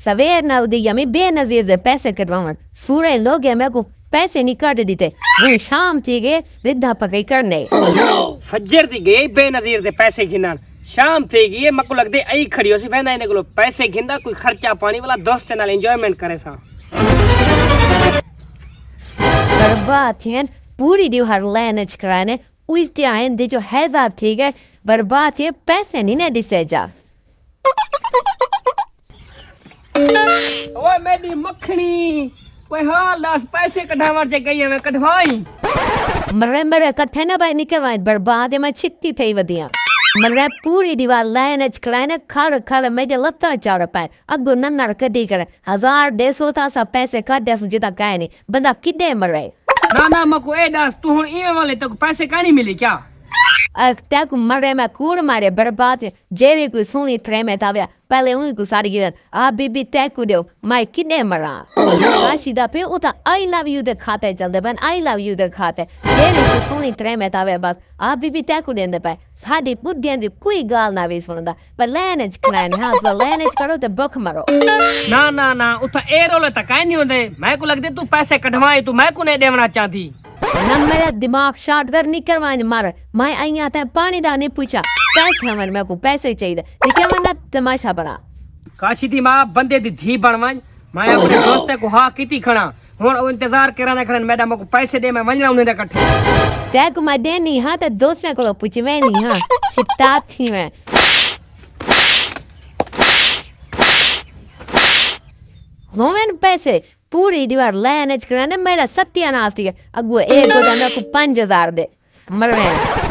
सवेर ना उदी मैं बेनजीर दे पैसे कटवावन पूरे लोग मेरे को पैसे नहीं काट देते वो शाम थी गए रिद्धा पकई करने फज्जर थी गई बेनजीर दे पैसे गिनन शाम थी गई मको लगदे आई खड़ी हो सी वेंदा इने कोलो पैसे गिनदा कोई खर्चा पानी वाला दोस्त नाल एंजॉयमेंट करे सा बर्बाद थे पूरी दीवार लैनच कराने उल्टे आए दे जो हैजा थी गए बर्बाद थे पैसे नहीं ने दिसे जा ओए मेरी मक्खनी कोई हाल दास पैसे कढावर जे गई मैं कढवाई मरे कथे ना भाई निकलवाए बर्बाद है मैं छित्ती थई वदिया मरे पूरी दीवार लैनच कराने खर मेरे लत्ता चार पाए अगो नन्नर कदी करे 1000 था सा पैसे का दस जिता काहे नहीं बंदा किदे मरे ना मको ए दास तू हुन ई वाले तक पैसे का नहीं मिली क्या तक मरे मैं कूड़ मारे बर्बाद जेरे को सुनी त्रे में ताव्या पहले उनको सारी गिरन आ बीबी तय को दो मैं किने मरा काशी दा पे उता आई लव यू दे खाते चलदे बन आई लव यू दे खाते जेरे को सुनी त्रे में ताव्या बस आ बीबी तय को देंदे पे साडी बुद्धियां दी कोई गाल ना वे सुनदा पर लैनेज करान हां तो लैनेज करो ते बुख मरो ना उता ए रोले तक काई नहीं होंदे मैं को लगदे तू पैसे कढवाए तू मैं को नहीं देवना चाहती ना मेरा दिमाग शार्ट कर नहीं करवाने मार मैं आई आता है पानी दा नहीं पूछा पैसे हमन मेरे को पैसे चाहिए लेकिन मैं तमाशा बना काशी दी मां बंदे दी धी बनवान मैं अपने दोस्त को हां कीती खणा हुन इंतजार कराने खणन मैडम को पैसे दे मैं वणना उन्हें इकट्ठे ते को मैं दे नहीं हां ते दोस्त को पूछ मैं नहीं हां चिता थी मैं मोमेंट पैसे पूरी दीवार लैनेज कराने मेरा सत्यानाश थी अगुआ एक को 5000 दे मर रहे